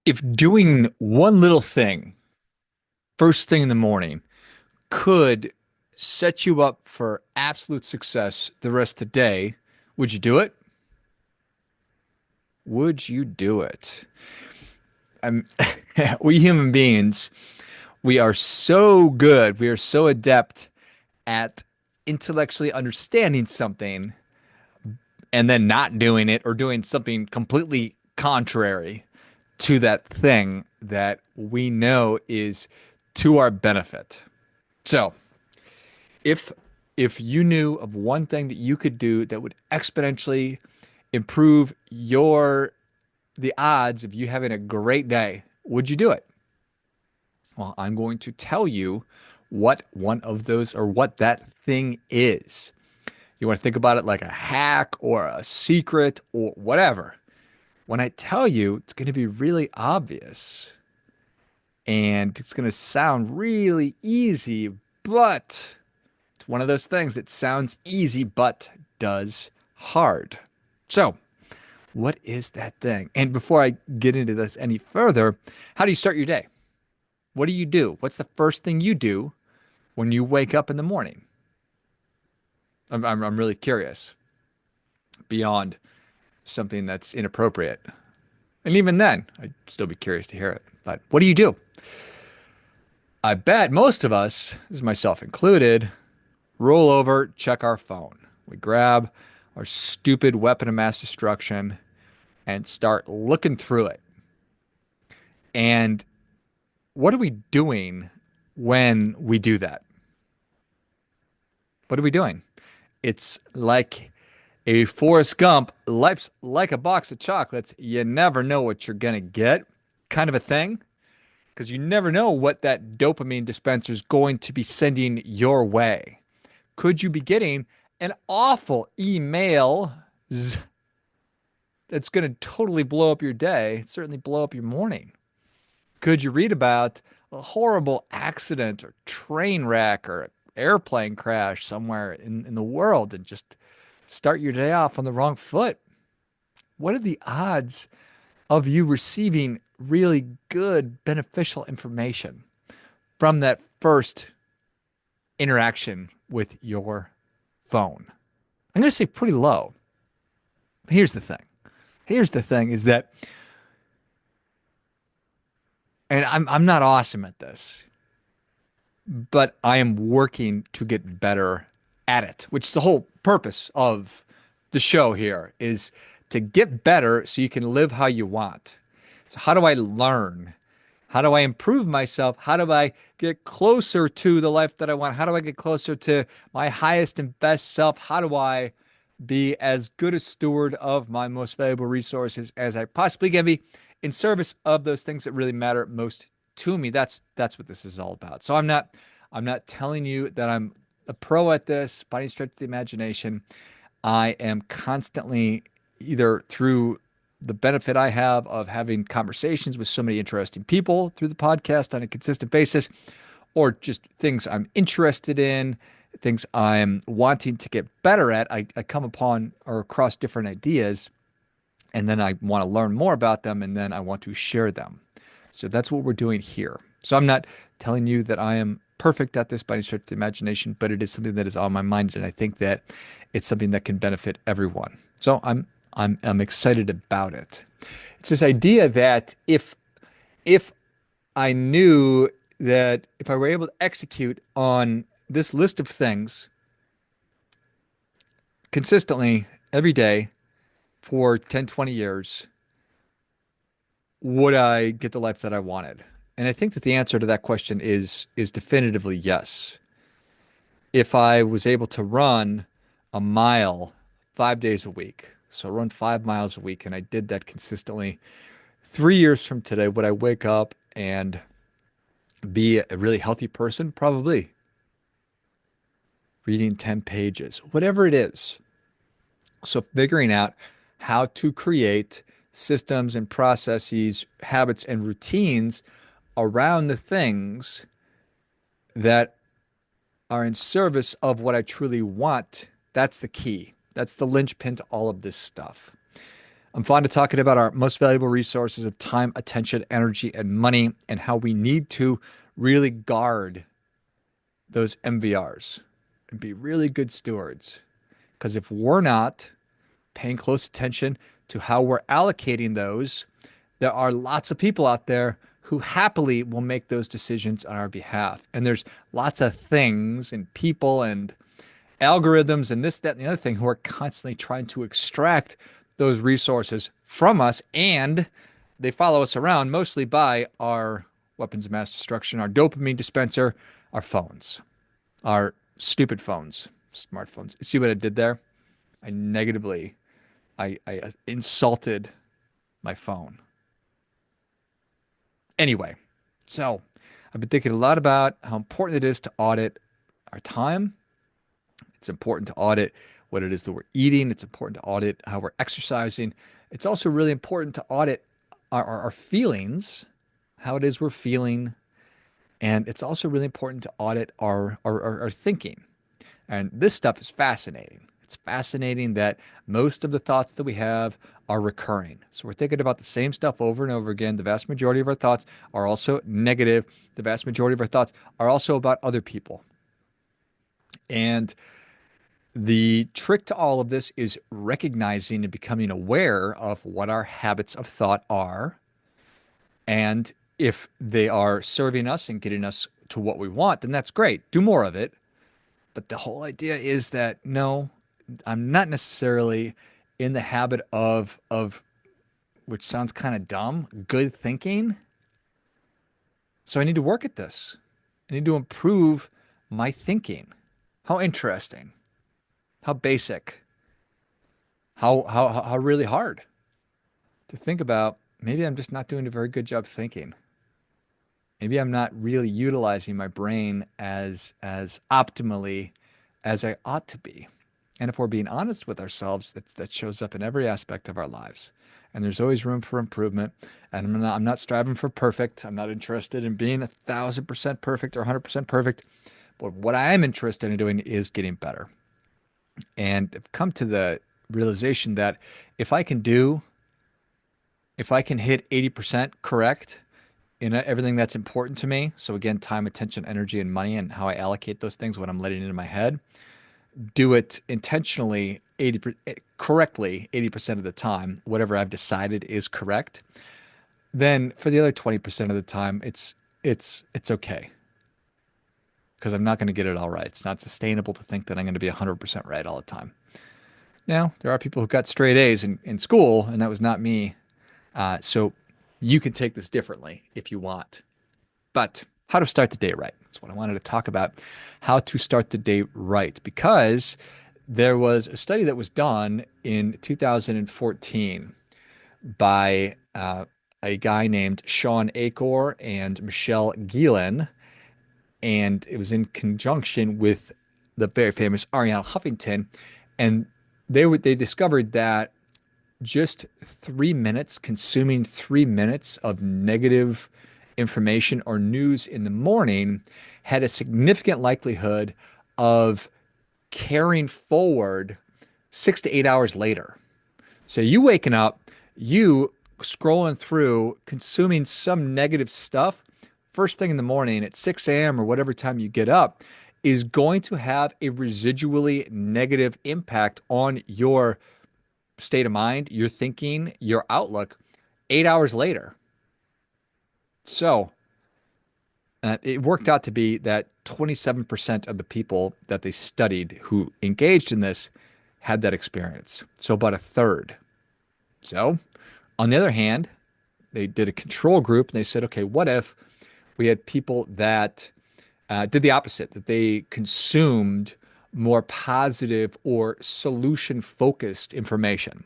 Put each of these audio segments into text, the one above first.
If doing one little thing first thing in the morning could set you up for absolute success the rest of the day, would you do it? Would you do it? I'm, we human beings, we are so good, we are so adept at intellectually understanding something and then not doing it or doing something completely contrary to that thing that we know is to our benefit. So, if if you knew of one thing that you could do that would exponentially improve the odds of you having a great day, would you do it? Well, I'm going to tell you what one of those or what that thing is. You want to think about it like a hack or a secret or whatever. When I tell you, it's going to be really obvious and it's going to sound really easy, but it's one of those things that sounds easy but does hard. So, what is that thing? And before I get into this any further, how do you start your day? What do you do? What's the first thing you do when you wake up in the morning? I'm really curious beyond something that's inappropriate. And even then, I'd still be curious to hear it. But what do you do? I bet most of us, this is myself included, roll over, check our phone. We grab our stupid weapon of mass destruction and start looking through it. And what are we doing when we do that? What are we doing? It's like a Forrest Gump, life's like a box of chocolates. You never know what you're going to get kind of a thing. Because you never know what that dopamine dispenser is going to be sending your way. Could you be getting an awful email that's going to totally blow up your day, certainly blow up your morning? Could you read about a horrible accident or train wreck or airplane crash somewhere in the world and just start your day off on the wrong foot? What are the odds of you receiving really good, beneficial information from that first interaction with your phone? I'm going to say pretty low. Here's the thing. Here's the thing is that, and I'm not awesome at this, but I am working to get better at it, which is the whole purpose of the show here is to get better so you can live how you want. So how do I learn? How do I improve myself? How do I get closer to the life that I want? How do I get closer to my highest and best self? How do I be as good a steward of my most valuable resources as I possibly can be in service of those things that really matter most to me? That's what this is all about. So I'm not telling you that I'm a pro at this by any stretch of the imagination. I am constantly either through the benefit I have of having conversations with so many interesting people through the podcast on a consistent basis, or just things I'm interested in, things I'm wanting to get better at. I come upon or across different ideas, and then I want to learn more about them, and then I want to share them. So that's what we're doing here. So I'm not telling you that I am perfect at this by any stretch of the imagination, but it is something that is on my mind, and I think that it's something that can benefit everyone. So I'm excited about it. It's this idea that if I knew that if I were able to execute on this list of things consistently every day for 10, 20 years, would I get the life that I wanted? And I think that the answer to that question is definitively yes. If I was able to run a mile 5 days a week, so run 5 miles a week, and I did that consistently, 3 years from today, would I wake up and be a really healthy person? Probably. Reading 10 pages, whatever it is. So figuring out how to create systems and processes, habits and routines around the things that are in service of what I truly want. That's the key. That's the linchpin to all of this stuff. I'm fond of talking about our most valuable resources of time, attention, energy, and money, and how we need to really guard those MVRs and be really good stewards. Because if we're not paying close attention to how we're allocating those, there are lots of people out there who happily will make those decisions on our behalf. And there's lots of things and people and algorithms and this, that, and the other thing who are constantly trying to extract those resources from us. And they follow us around mostly by our weapons of mass destruction, our dopamine dispenser, our phones, our stupid phones, smartphones. See what I did there? I negatively, I insulted my phone. Anyway, so I've been thinking a lot about how important it is to audit our time. It's important to audit what it is that we're eating. It's important to audit how we're exercising. It's also really important to audit our feelings, how it is we're feeling. And it's also really important to audit our thinking. And this stuff is fascinating. It's fascinating that most of the thoughts that we have are recurring. So we're thinking about the same stuff over and over again. The vast majority of our thoughts are also negative. The vast majority of our thoughts are also about other people. And the trick to all of this is recognizing and becoming aware of what our habits of thought are. And if they are serving us and getting us to what we want, then that's great. Do more of it. But the whole idea is that no, I'm not necessarily in the habit of which sounds kind of dumb, good thinking. So I need to work at this. I need to improve my thinking. How interesting. How basic. How really hard to think about. Maybe I'm just not doing a very good job thinking. Maybe I'm not really utilizing my brain as optimally as I ought to be. And if we're being honest with ourselves, that shows up in every aspect of our lives. And there's always room for improvement. And I'm not striving for perfect. I'm not interested in being 1,000% perfect or 100% perfect. But what I am interested in doing is getting better. And I've come to the realization that if I can do, if I can hit 80% correct in everything that's important to me, so again, time, attention, energy, and money, and how I allocate those things, what I'm letting into my head, do it intentionally 80 correctly 80% of the time, whatever I've decided is correct, then for the other 20% of the time, it's okay because I'm not going to get it all right. It's not sustainable to think that I'm going to be 100% right all the time. Now, there are people who got straight A's in school, and that was not me. So you can take this differently if you want. But how to start the day right. That's what I wanted to talk about. How to start the day right. Because there was a study that was done in 2014 by a guy named Sean Acor and Michelle Gielan. And it was in conjunction with the very famous Ariana Huffington. And they discovered that just 3 minutes, consuming 3 minutes of negative information or news in the morning had a significant likelihood of carrying forward 6 to 8 hours later. So you waking up, you scrolling through, consuming some negative stuff first thing in the morning at 6 a.m. or whatever time you get up is going to have a residually negative impact on your state of mind, your thinking, your outlook 8 hours later. So it worked out to be that 27% of the people that they studied who engaged in this had that experience. So about a third. So on the other hand, they did a control group and they said, okay, what if we had people that did the opposite, that they consumed more positive or solution focused information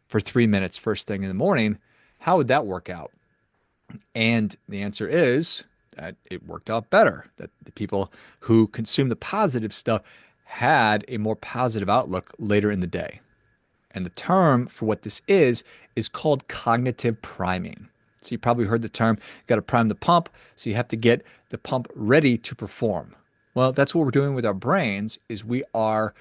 for 3 minutes first thing in the morning? How would that work out? And the answer is that it worked out better, that the people who consumed the positive stuff had a more positive outlook later in the day. And the term for what this is called cognitive priming. So you probably heard the term, got to prime the pump. So you have to get the pump ready to perform. Well, that's what we're doing with our brains is we are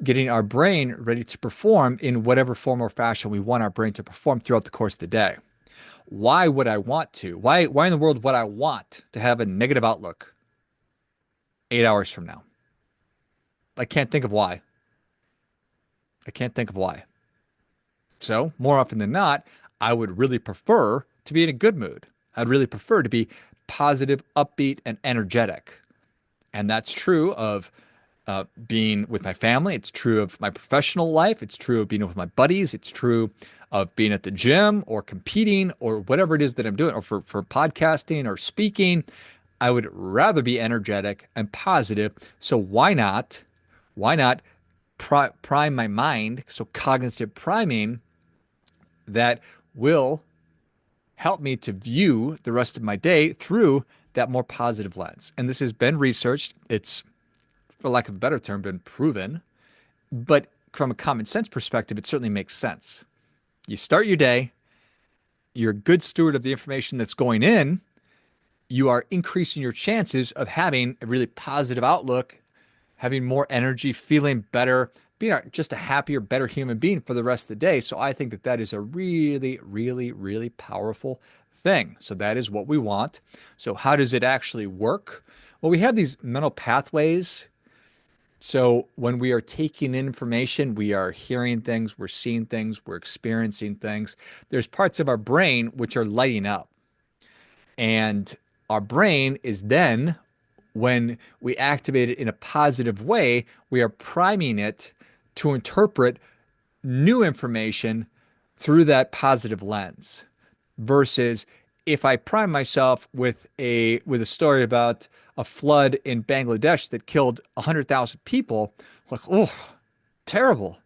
getting our brain ready to perform in whatever form or fashion we want our brain to perform throughout the course of the day. Why would I want to? Why in the world would I want to have a negative outlook 8 hours from now? I can't think of why. I can't think of why. So, more often than not, I would really prefer to be in a good mood. I'd really prefer to be positive, upbeat, and energetic. And that's true of being with my family. It's true of my professional life. It's true of being with my buddies. It's true of being at the gym or competing or whatever it is that I'm doing, or for podcasting or speaking. I would rather be energetic and positive. So why not prime my mind? So cognitive priming that will help me to view the rest of my day through that more positive lens. And this has been researched. It's, for lack of a better term, been proven. But from a common sense perspective, it certainly makes sense. You start your day, you're a good steward of the information that's going in, you are increasing your chances of having a really positive outlook, having more energy, feeling better, being just a happier, better human being for the rest of the day. So I think that that is a really, really, really powerful thing. So that is what we want. So how does it actually work? Well, we have these mental pathways. So when we are taking in information, we are hearing things, we're seeing things, we're experiencing things. There's parts of our brain which are lighting up. And our brain is then, when we activate it in a positive way, we are priming it to interpret new information through that positive lens. Versus if I prime myself with a story about a flood in Bangladesh that killed 100,000 people, like, oh, terrible.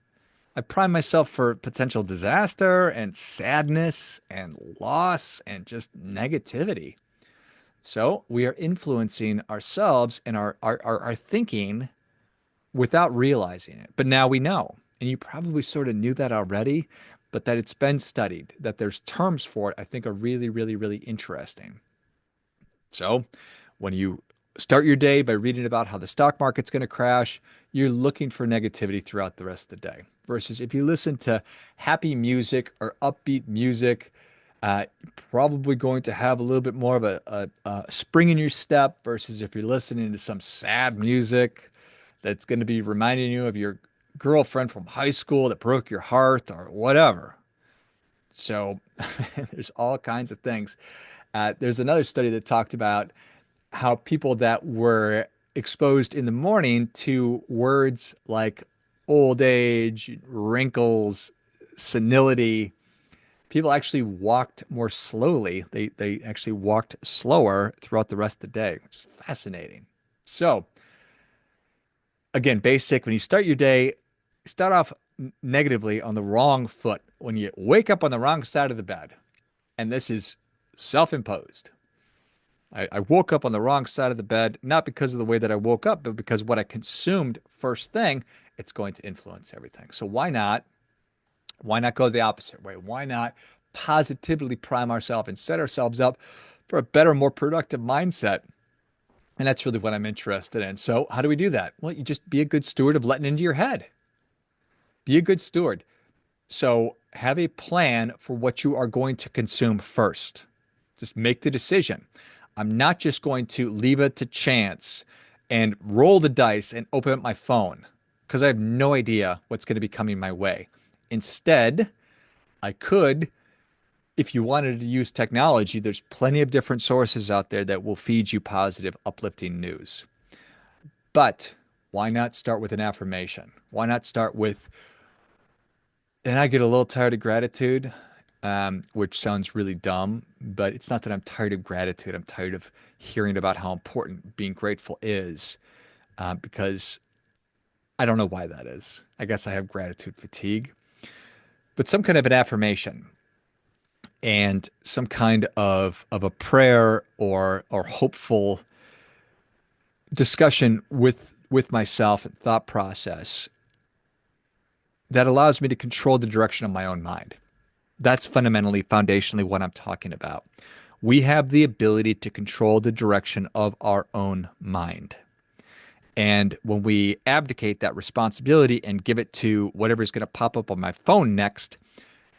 I prime myself for potential disaster and sadness and loss and just negativity. So we are influencing ourselves and our thinking without realizing it. But now we know. And you probably sort of knew that already, but that it's been studied, that there's terms for it, I think are really, really, really interesting. So when you start your day by reading about how the stock market's going to crash, you're looking for negativity throughout the rest of the day. Versus if you listen to happy music or upbeat music, you're probably going to have a little bit more of a spring in your step versus if you're listening to some sad music that's going to be reminding you of your girlfriend from high school that broke your heart or whatever. So there's all kinds of things. There's another study that talked about how people that were exposed in the morning to words like old age, wrinkles, senility, people actually walked more slowly. They actually walked slower throughout the rest of the day, which is fascinating. So again, basic, when you start your day, start off negatively on the wrong foot. When you wake up on the wrong side of the bed, and this is self-imposed. I woke up on the wrong side of the bed, not because of the way that I woke up, but because what I consumed first thing, it's going to influence everything. So why not go the opposite way? Why not positively prime ourselves and set ourselves up for a better, more productive mindset? And that's really what I'm interested in. So how do we do that? Well, you just be a good steward of letting into your head. Be a good steward. So have a plan for what you are going to consume first. Just make the decision. I'm not just going to leave it to chance and roll the dice and open up my phone because I have no idea what's going to be coming my way. Instead, I could, if you wanted to use technology, there's plenty of different sources out there that will feed you positive, uplifting news. But why not start with an affirmation? Why not start with, and I get a little tired of gratitude, which sounds really dumb, but it's not that I'm tired of gratitude. I'm tired of hearing about how important being grateful is, because I don't know why that is. I guess I have gratitude fatigue, but some kind of an affirmation and some kind of a prayer or hopeful discussion with myself and thought process that allows me to control the direction of my own mind. That's fundamentally, foundationally what I'm talking about. We have the ability to control the direction of our own mind. And when we abdicate that responsibility and give it to whatever's going to pop up on my phone next,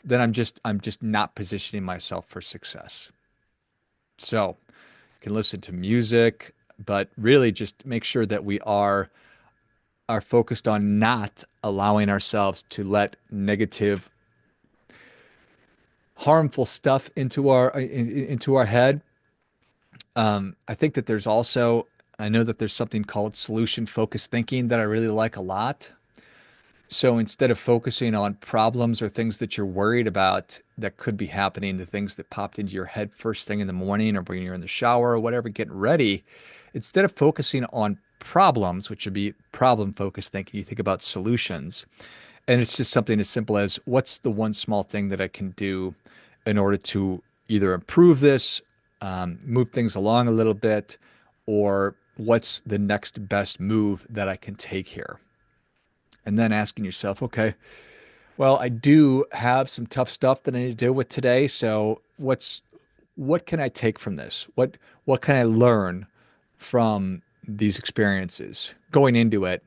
then I'm just not positioning myself for success. So you can listen to music, but really just make sure that we are focused on not allowing ourselves to let negative, harmful stuff into our head. I think that there's also, I know that there's something called solution focused thinking that I really like a lot. So instead of focusing on problems or things that you're worried about that could be happening, the things that popped into your head first thing in the morning or when you're in the shower or whatever, getting ready, instead of focusing on problems, which would be problem focused thinking, you think about solutions. And it's just something as simple as what's the one small thing that I can do in order to either improve this, move things along a little bit, or what's the next best move that I can take here? And then asking yourself, okay, well, I do have some tough stuff that I need to deal with today. So what can I take from this? What can I learn from these experiences going into it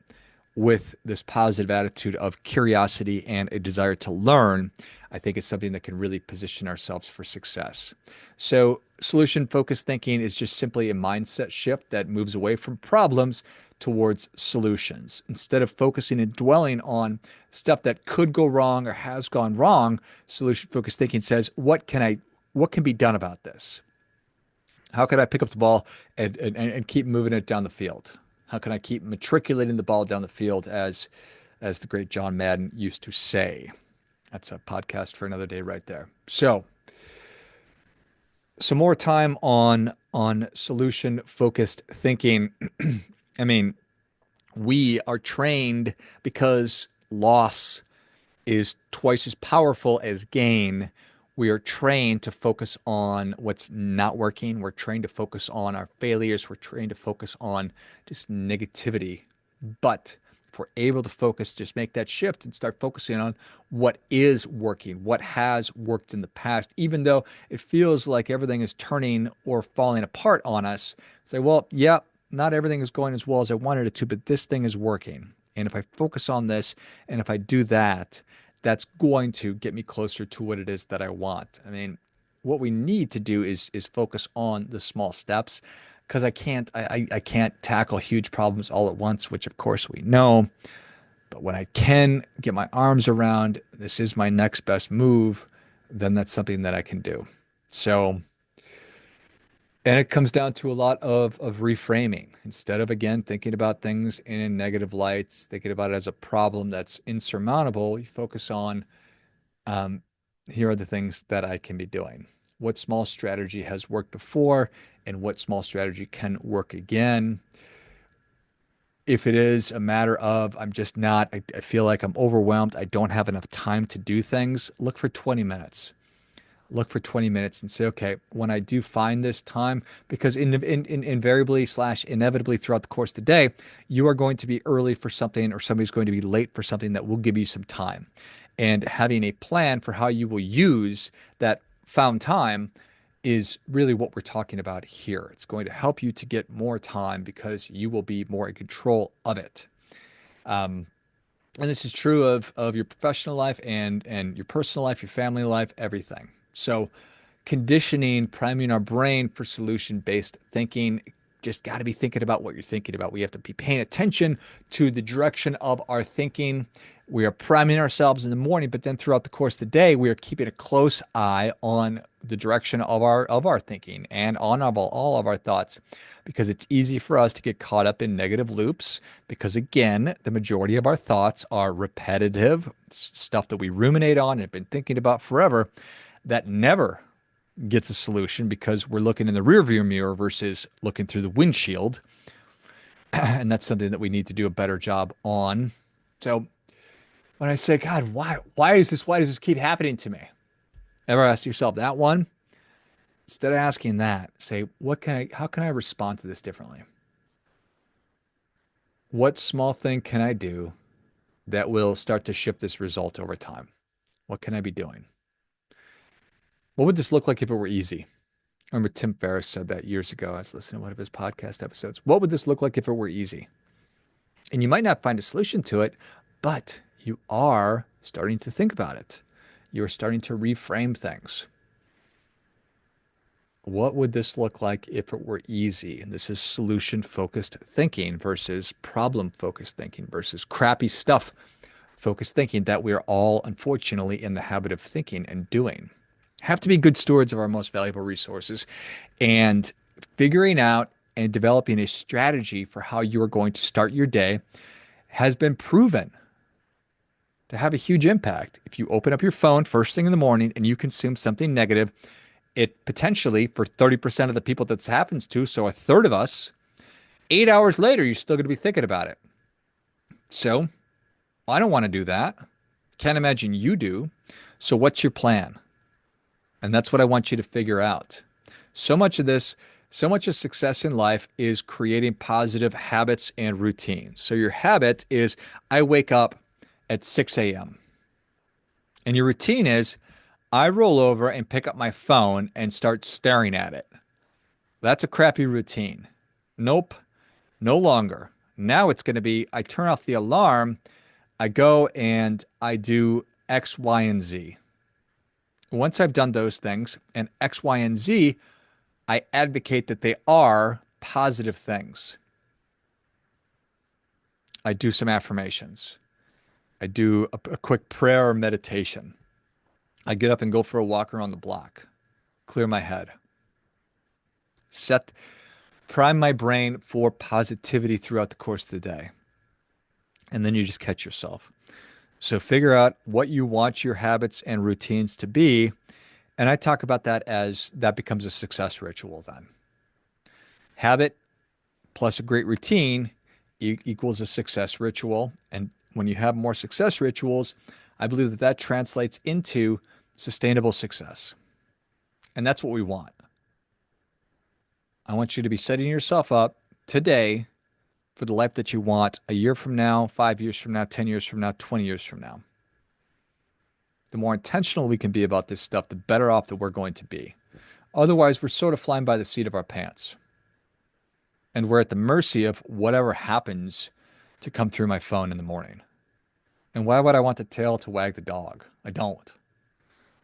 with this positive attitude of curiosity and a desire to learn? I think it's something that can really position ourselves for success. So, solution focused thinking is just simply a mindset shift that moves away from problems towards solutions. Instead of focusing and dwelling on stuff that could go wrong or has gone wrong, solution focused thinking says, what can be done about this? How can I pick up the ball and keep moving it down the field? How can I keep matriculating the ball down the field as the great John Madden used to say? That's a podcast for another day right there. So, some more time on solution focused thinking. I mean, we are trained because loss is twice as powerful as gain. We are trained to focus on what's not working. We're trained to focus on our failures. We're trained to focus on just negativity. But if we're able to focus, just make that shift and start focusing on what is working, what has worked in the past, even though it feels like everything is turning or falling apart on us, say, well, yeah, not everything is going as well as I wanted it to, but this thing is working. And if I focus on this and if I do that, that's going to get me closer to what it is that I want. I mean, what we need to do is focus on the small steps because I can't tackle huge problems all at once, which of course we know. But when I can get my arms around this is my next best move, then that's something that I can do. So, and it comes down to a lot of reframing. Instead of again thinking about things in a negative lights, thinking about it as a problem that's insurmountable, you focus on um, here are the things that I can be doing. What small strategy has worked before, and what small strategy can work again? If it is a matter of I'm just not, I feel like I'm overwhelmed, I don't have enough time to do things, look for 20 minutes. Look for 20 minutes and say, okay, when I do find this time, because invariably slash inevitably throughout the course of the day, you are going to be early for something or somebody's going to be late for something that will give you some time. And having a plan for how you will use that found time is really what we're talking about here. It's going to help you to get more time because you will be more in control of it. Um, and this is true of your professional life and your personal life, your family life, everything. So conditioning, priming our brain for solution-based thinking, just got to be thinking about what you're thinking about. We have to be paying attention to the direction of our thinking. We are priming ourselves in the morning, but then throughout the course of the day, we are keeping a close eye on the direction of our thinking and on all of our thoughts, because it's easy for us to get caught up in negative loops. Because again, the majority of our thoughts are repetitive stuff that we ruminate on and have been thinking about forever that never gets a solution because we're looking in the rearview mirror versus looking through the windshield. And that's something that we need to do a better job on. So when I say, God, why does this keep happening to me? Ever ask yourself that one? Instead of asking that, say, how can I respond to this differently? What small thing can I do that will start to shift this result over time? What can I be doing? What would this look like if it were easy? I remember Tim Ferriss said that years ago. I was listening to one of his podcast episodes. What would this look like if it were easy? And you might not find a solution to it, but you are starting to think about it. You're starting to reframe things. What would this look like if it were easy? And this is solution focused thinking versus problem focused thinking versus crappy stuff focused thinking that we are all unfortunately in the habit of thinking and doing. Have to be good stewards of our most valuable resources and figuring out and developing a strategy for how you are going to start your day has been proven to have a huge impact. If you open up your phone first thing in the morning and you consume something negative, it potentially, for 30% of the people that this happens to, so a third of us, 8 hours later, you're still going to be thinking about it. So I don't want to do that. Can't imagine you do. So what's your plan? And that's what I want you to figure out. So much of this, so much of success in life is creating positive habits and routines. So your habit is I wake up at 6 a.m. And your routine is I roll over and pick up my phone and start staring at it. That's a crappy routine. Nope, no longer. Now it's going to be I turn off the alarm, I go and I do X, Y, and Z. Once I've done those things and X, Y, and Z, I advocate that they are positive things. I do some affirmations. I do a quick prayer or meditation. I get up and go for a walk around the block, clear my head, prime my brain for positivity throughout the course of the day. And then you just catch yourself. So figure out what you want your habits and routines to be. And I talk about that as that becomes a success ritual then. Habit plus a great routine equals a success ritual. And when you have more success rituals, I believe that that translates into sustainable success. And that's what we want. I want you to be setting yourself up today for the life that you want a year from now, 5 years from now, 10 years from now, 20 years from now. The more intentional we can be about this stuff, the better off that we're going to be. Otherwise, we're sort of flying by the seat of our pants. And we're at the mercy of whatever happens to come through my phone in the morning. And why would I want the tail to wag the dog? I don't.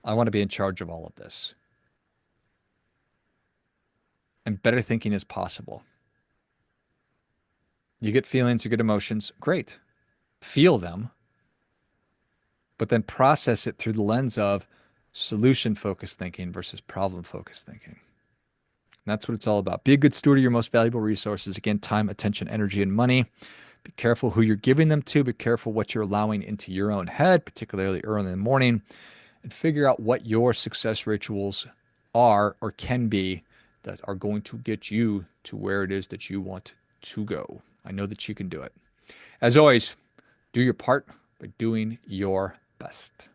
I want to be in charge of all of this. And better thinking is possible. You get feelings, you get emotions, great. Feel them, but then process it through the lens of solution-focused thinking versus problem-focused thinking. And that's what it's all about. Be a good steward of your most valuable resources. Again, time, attention, energy, and money. Be careful who you're giving them to. Be careful what you're allowing into your own head, particularly early in the morning. And figure out what your success rituals are or can be that are going to get you to where it is that you want to go. I know that you can do it. As always, do your part by doing your best.